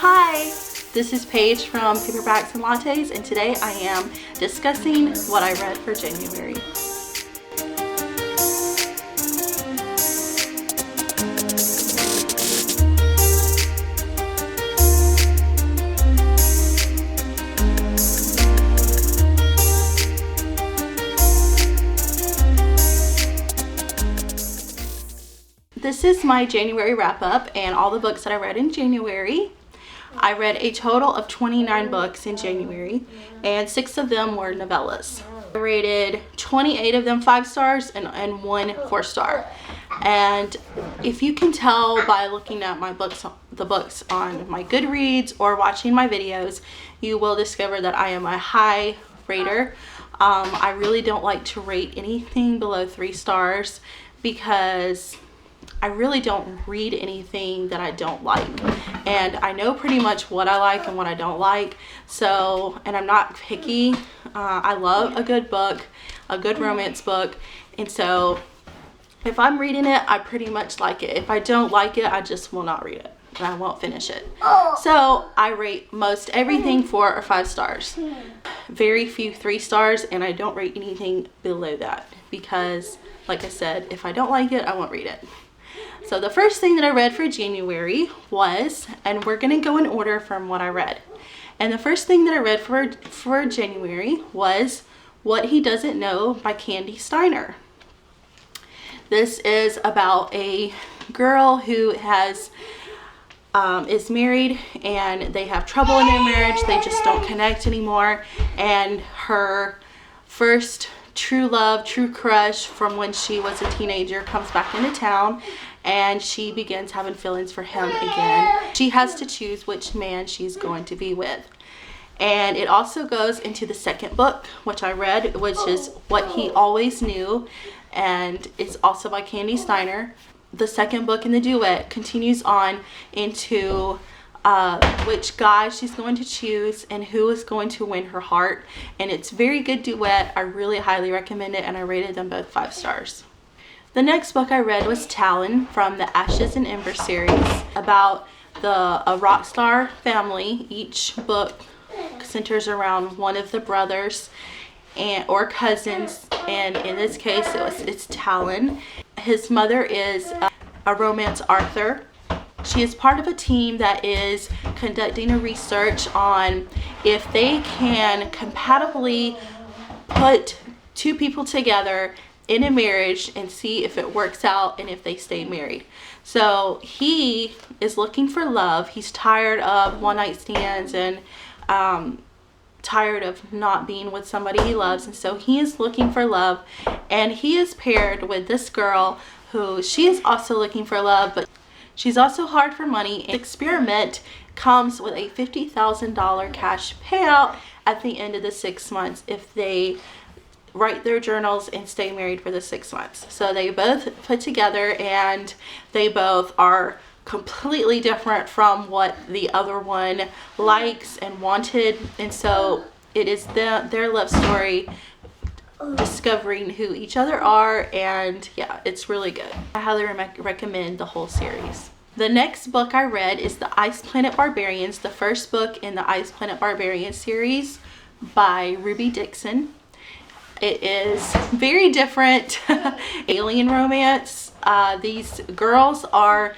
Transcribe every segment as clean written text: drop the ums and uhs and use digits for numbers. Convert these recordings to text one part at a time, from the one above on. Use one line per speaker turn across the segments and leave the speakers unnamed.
Hi, this is Paige from Paperbacks and Lattes, and today I am discussing what I read for January. This is my January wrap-up and all the books that I read in January. I read a total of 29 books in January, and 6 of them were novellas. I rated 28 of them 5 stars and 1 4-star. And if you can tell by looking at my books, the books on my Goodreads or watching my videos, you will discover that I am a high rater. I really don't like to rate anything below 3 stars because I really don't read anything that I don't like, and I know pretty much what I like and what I don't like. So, and I'm not picky. I love a good book, a good romance book, and so if I'm reading it, I pretty much like it. If I don't like it, I just will not read it and I won't finish it. So I rate most everything 4 or 5 stars. Very few 3 stars, and I don't rate anything below that because, like I said, if I don't like it, I won't read it. So the first thing that I read for January was, and we're going to go in order from what I read. And the first thing that I read for January was What He Doesn't Know by Candy Steiner. This is about a girl who has is married, and they have trouble in their marriage. They just don't connect anymore. And her first true love, true crush from when she was a teenager comes back into town, and she begins having feelings for him again. She has to choose which man she's going to be with. And it also goes into the second book, which I read, which is What He Always Knew, and it's also by Candy Steiner. The second book in the duet continues on into which guy she's going to choose and who is going to win her heart. And it's very good duet. I really highly recommend it, and I rated them both 5 stars. The next book I read was Talon from the Ashes and Ember series, about a rock star family. Each book centers around one of the brothers or cousins, and in this case it's Talon. His mother is a romance author. She is part of a team that is conducting a research on if they can compatibly put 2 people together in a marriage and see if it works out and if they stay married. So he is looking for love. He's tired of one-night stands and tired of not being with somebody he loves, and so he is looking for love, and he is paired with this girl who she is also looking for love, but she's also hard for money. The experiment comes with a $50,000 cash payout at the end of the 6 months if they write their journals and stay married for the 6 months. So they both put together, and they both are completely different from what the other one likes and wanted, and so it is their love story discovering who each other are, and yeah, it's really good. I highly recommend the whole series. The next book I read is the Planet Barbarians, the first book in the Planet Barbarians series by Ruby Dixon. It is very different alien romance. These girls are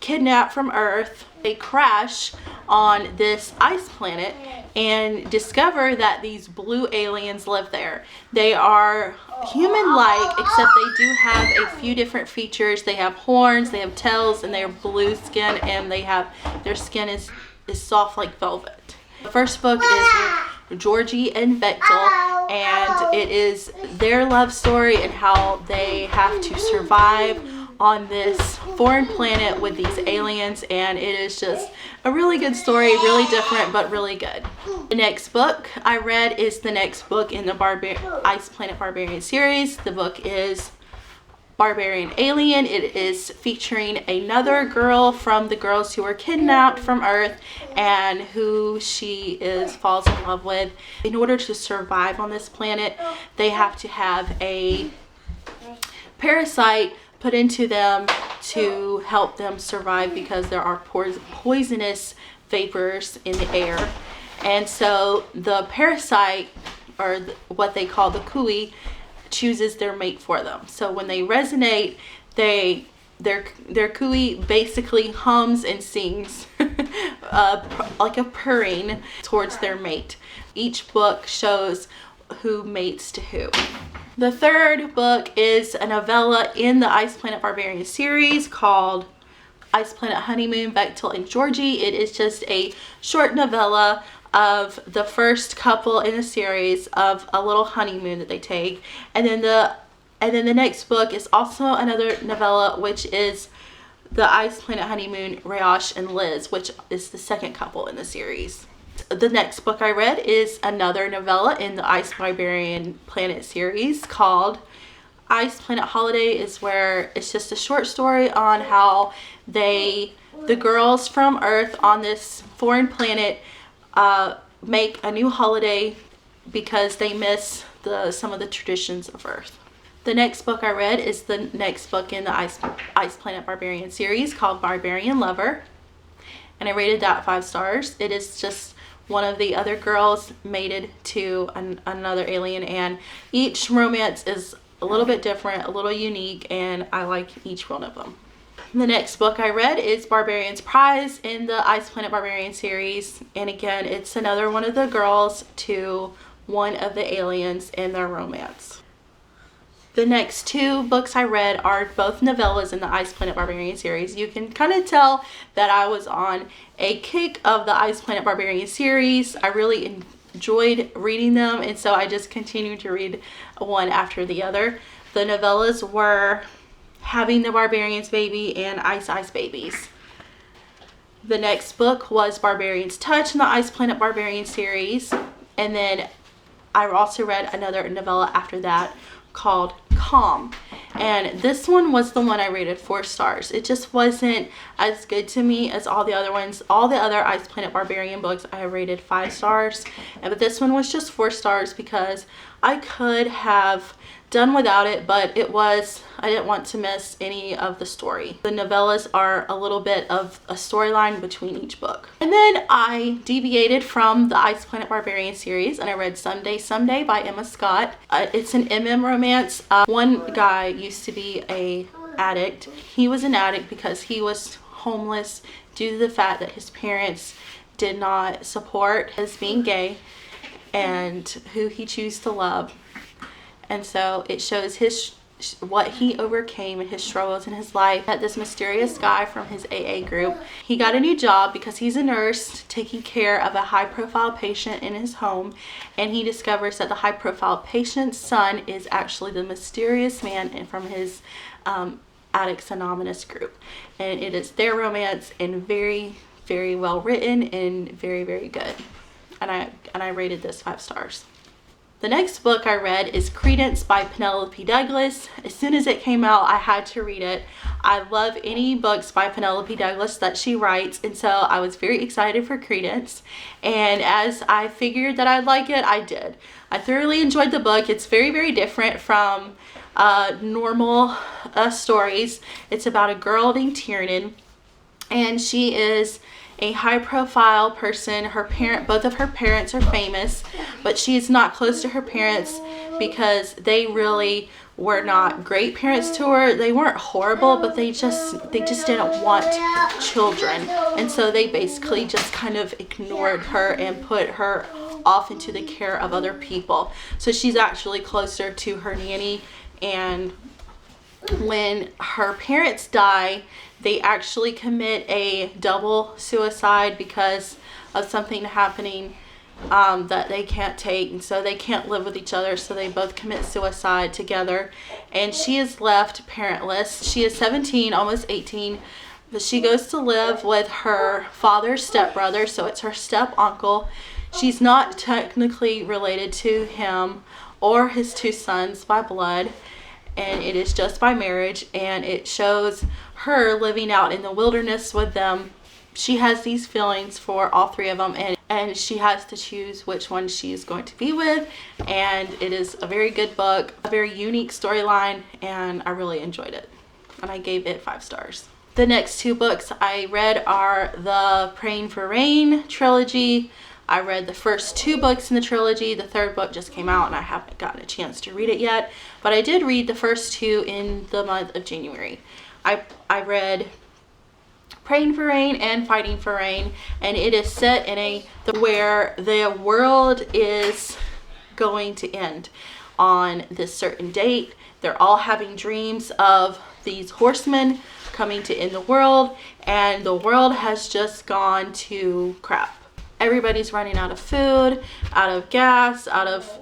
kidnapped from Earth. They crash on this ice planet and discover that these blue aliens live there. They are human-like, except they do have a few different features. They have horns, they have tails, and they have blue skin, and their skin is soft like velvet. The first book is with Georgie and Bechtel, and it is their love story and how they have to survive on this foreign planet with these aliens, and it is just a really good story, really different, but really good. The next book I read is the next book in the Planet Barbarian series. The book is Barbarian Alien. It is featuring another girl from the girls who were kidnapped from Earth and who she falls in love with. In order to survive on this planet, they have to have a parasite put into them to help them survive because there are poisonous vapors in the air. And so the parasite, or what they call the kui, chooses their mate for them. So when they resonate, their kui basically hums and sings like a purring towards their mate. Each book shows who mates to who. The third book is a novella in the Ice Planet Barbarian series called Ice Planet Honeymoon, Bechtel and Georgie. It is just a short novella of the first couple in the series of a little honeymoon that they take, and then the next book is also another novella, which is the Ice Planet Honeymoon, Rayosh and Liz, which is the second couple in the series. The next book I read is another novella in the Ice Barbarian Planet series called Ice Planet Holiday, is where it's just a short story on how the girls from Earth on this foreign planet make a new holiday because they miss some of the traditions of Earth. The next book I read is the next book in the Ice Planet Barbarian series called Barbarian Lover, and I rated that 5 stars. It is just one of the other girls mated to another alien, and each romance is a little bit different, a little unique, and I like each one of them. The next book I read is Barbarian Surprise in the Ice Planet Barbarian series, and again, it's another one of the girls to one of the aliens in their romance. The next 2 books I read are both novellas in the Ice Planet Barbarian series. You can kind of tell that I was on a kick of the Ice Planet Barbarian series. I really enjoyed reading them, and so I just continued to read one after the other. The novellas were Having the Barbarian's Baby and Ice Ice Babies. The next book was Barbarian's Touch in the Ice Planet Barbarian series, and then I also read another novella after that called Calm, and this one was the one I rated 4 stars. It just wasn't as good to me as all the other ones. All the other Ice Planet Barbarian books I rated 5 stars, but this one was just 4 stars because I could have done without it, but I didn't want to miss any of the story. The novellas are a little bit of a storyline between each book. And then I deviated from the Ice Planet Barbarian series and I read Someday by Emma Scott. It's an MM romance. One guy used to be an addict. He was an addict because he was homeless due to the fact that his parents did not support his being gay and who he chose to love. And so it shows what he overcame and his struggles in his life. That this mysterious guy from his AA group, he got a new job because he's a nurse taking care of a high-profile patient in his home, and he discovers that the high-profile patient's son is actually the mysterious man from his Addicts Anonymous group. And it is their romance, and very, very well written and very, very good. And I rated this 5 stars. The next book I read is Credence by Penelope Douglas. As soon as it came out, I had to read it. I love any books by Penelope Douglas that she writes, and so I was very excited for Credence. And as I figured that I'd like it, I did. I thoroughly enjoyed the book. It's very, very different from normal stories. It's about a girl named Tiernan, and she is a high-profile person. Both of her parents are famous, but she is not close to her parents because they really were not great parents to her. They weren't horrible, but they just didn't want children, and so they basically just kind of ignored her and put her off into the care of other people. So she's actually closer to her nanny, and when her parents die, they actually commit a double suicide because of something happening that they can't take, and so they can't live with each other, so they both commit suicide together, and she is left parentless. She is 17, almost 18, but she goes to live with her father's stepbrother, so it's her step uncle. She's not technically related to him or his 2 sons by blood, and it is just by marriage, and it shows her living out in the wilderness with them. She has these feelings for all 3 of them, and she has to choose which one she is going to be with, and it is a very good book, a very unique storyline, and I really enjoyed it. and I gave it 5 stars. The next 2 books I read are the Praying for Rain trilogy. I read the first 2 books in the trilogy. The 3rd book just came out and I haven't gotten a chance to read it yet, but I did read the first 2 in the month of January. I read Praying for Rain and Fighting for Rain, and it is set in where the world is going to end on this certain date. They're all having dreams of these horsemen coming to end the world, and the world has just gone to crap. Everybody's running out of food, out of gas, out of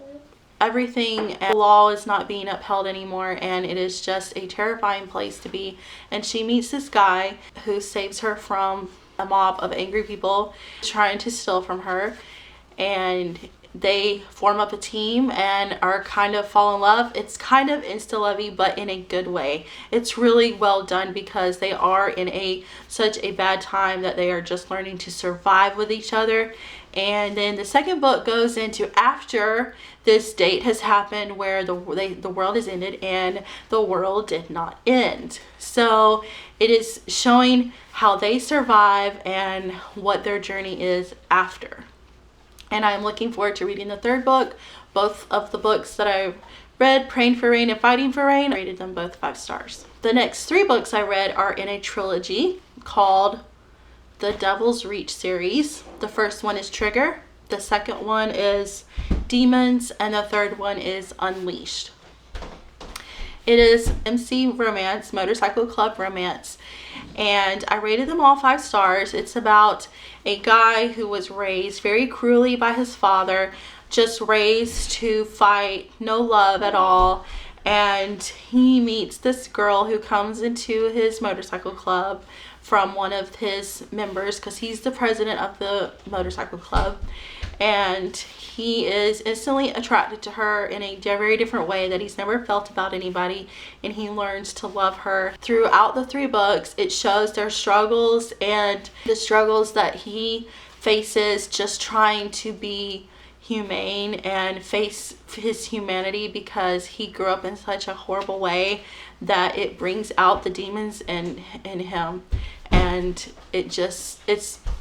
everything, and the law is not being upheld anymore, and it is just a terrifying place to be. And she meets this guy who saves her from a mob of angry people trying to steal from her, and they form up a team and are kind of fall in love. It's kind of insta-lovey, but in a good way. It's really well done because they are in such a bad time that they are just learning to survive with each other. And then the second book goes into after this date has happened, where the world has ended, and the world did not end. So it is showing how they survive and what their journey is after. And I'm looking forward to reading the 3rd book. Both of the books that I read, Praying for Rain and Fighting for Rain, I rated them both 5 stars. The next 3 books I read are in a trilogy called the Devil's Reach series. The first one is Trigger, the second one is Demons, and the 3rd one is Unleashed. It is MC romance, motorcycle club romance, and I rated them all 5 stars. It's about a guy who was raised very cruelly by his father, just raised to fight, no love at all, and he meets this girl who comes into his motorcycle club from one of his members, because he's the president of the motorcycle club, and he is instantly attracted to her in a very different way that he's never felt about anybody, and he learns to love her. Throughout the 3 books, it shows their struggles and the struggles that he faces just trying to be humane and face his humanity, because he grew up in such a horrible way that it brings out the demons in him. And it's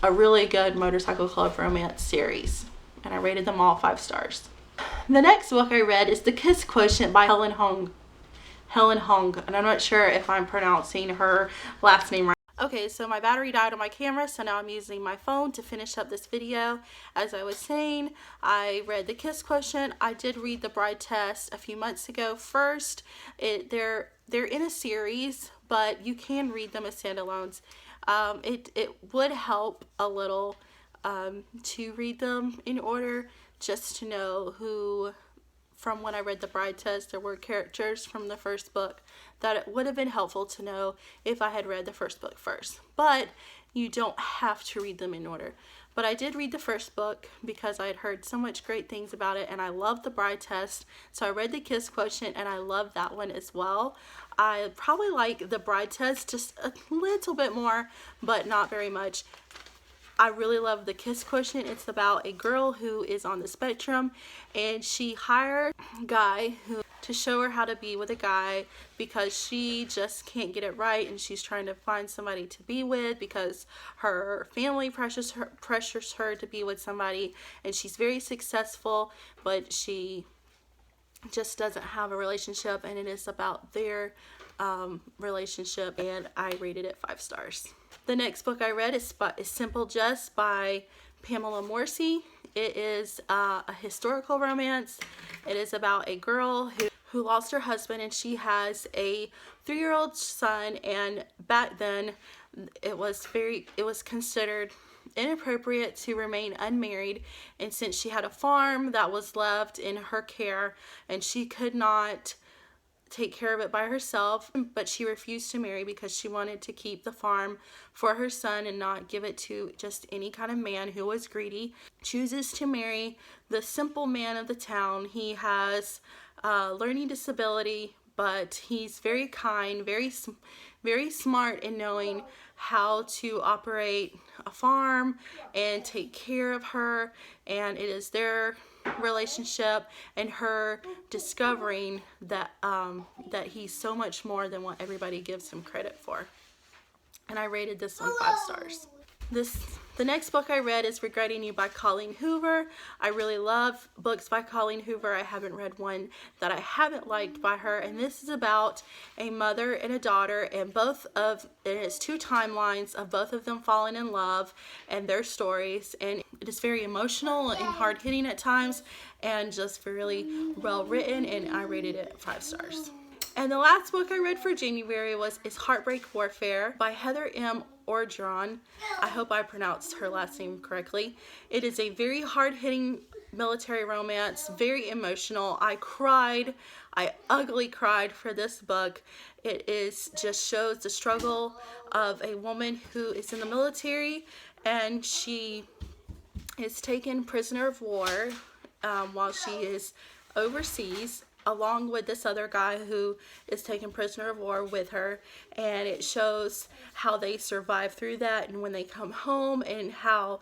a really good motorcycle club romance series, and I rated them all 5 stars. The next book I read is The Kiss Quotient by Helen Hong, and I'm not sure if I'm pronouncing her last name right. Okay, so my battery died on my camera, so now I'm using my phone to finish up this video. As I was saying, I read The Kiss Quotient. I did read The Bride Test a few months ago first. They're in a series, but you can read them as standalones. It would help a little to read them in order, just to know who, from when I read The Bride Test, there were characters from the first book that it would have been helpful to know if I had read the first book first. But you don't have to read them in order. But I did read the first book because I had heard so much great things about it, and I loved The Bride Test. So I read The Kiss Quotient, and I loved that one as well. I probably like The Bride Test just a little bit more, but not very much. I really love The Kiss Quotient. It's about a girl who is on the spectrum, and she hired a guy to show her how to be with a guy because she just can't get it right, and she's trying to find somebody to be with because her family pressures her to be with somebody, and she's very successful, but she just doesn't have a relationship, and it is about their relationship, and I rated it 5 stars. The next book I read is Simple Just by Pamela Morrissey. It is a historical romance. It is about a girl who lost her husband, and she has a 3-year-old son, and back then it was considered inappropriate to remain unmarried, and since she had a farm that was left in her care and she could not take care of it by herself, but she refused to marry because she wanted to keep the farm for her son and not give it to just any kind of man who was greedy, chooses to marry the simple man of the town. He has learning disability, but he's very kind, very smart in knowing how to operate a farm and take care of her, and it is their relationship and her discovering that that he's so much more than what everybody gives him credit for. And I rated this one 5 stars. The next book I read is Regretting You by Colleen Hoover. I really love books by Colleen Hoover. I haven't read one that I haven't liked by her, and this is about a mother and a daughter, and it's 2 timelines of both of them falling in love and their stories, and it is very emotional and hard-hitting at times and just really well written, and I rated it 5 stars. And the last book I read for January is Heartbreak Warfare by Heather M. Orgeron. I hope I pronounced her last name correctly. It is a very hard-hitting military romance, very emotional. I ugly cried for this book. It just shows the struggle of a woman who is in the military, and she is taken prisoner of war while she is overseas, along with this other guy who is taken prisoner of war with her, and it shows how they survive through that, and when they come home, and how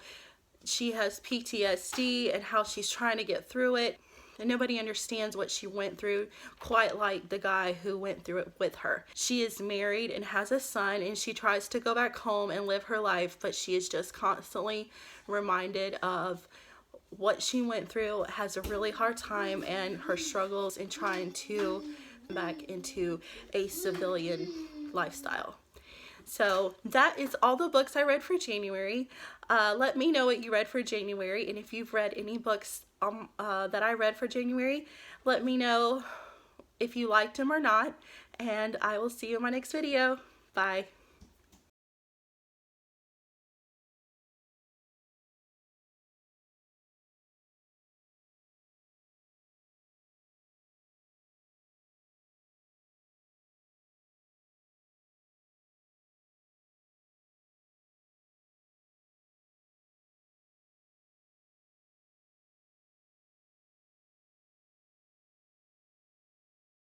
she has PTSD and how she's trying to get through it, and nobody understands what she went through quite like the guy who went through it with her. She is married and has a son, and she tries to go back home and live her life, but she is just constantly reminded of what she went through, has a really hard time, and her struggles in trying to come back into a civilian lifestyle. So that is all the books I read for January. Let me know what you read for January, and if you've read any books that I read for January, let me know if you liked them or not, and I will see you in my next video. Bye.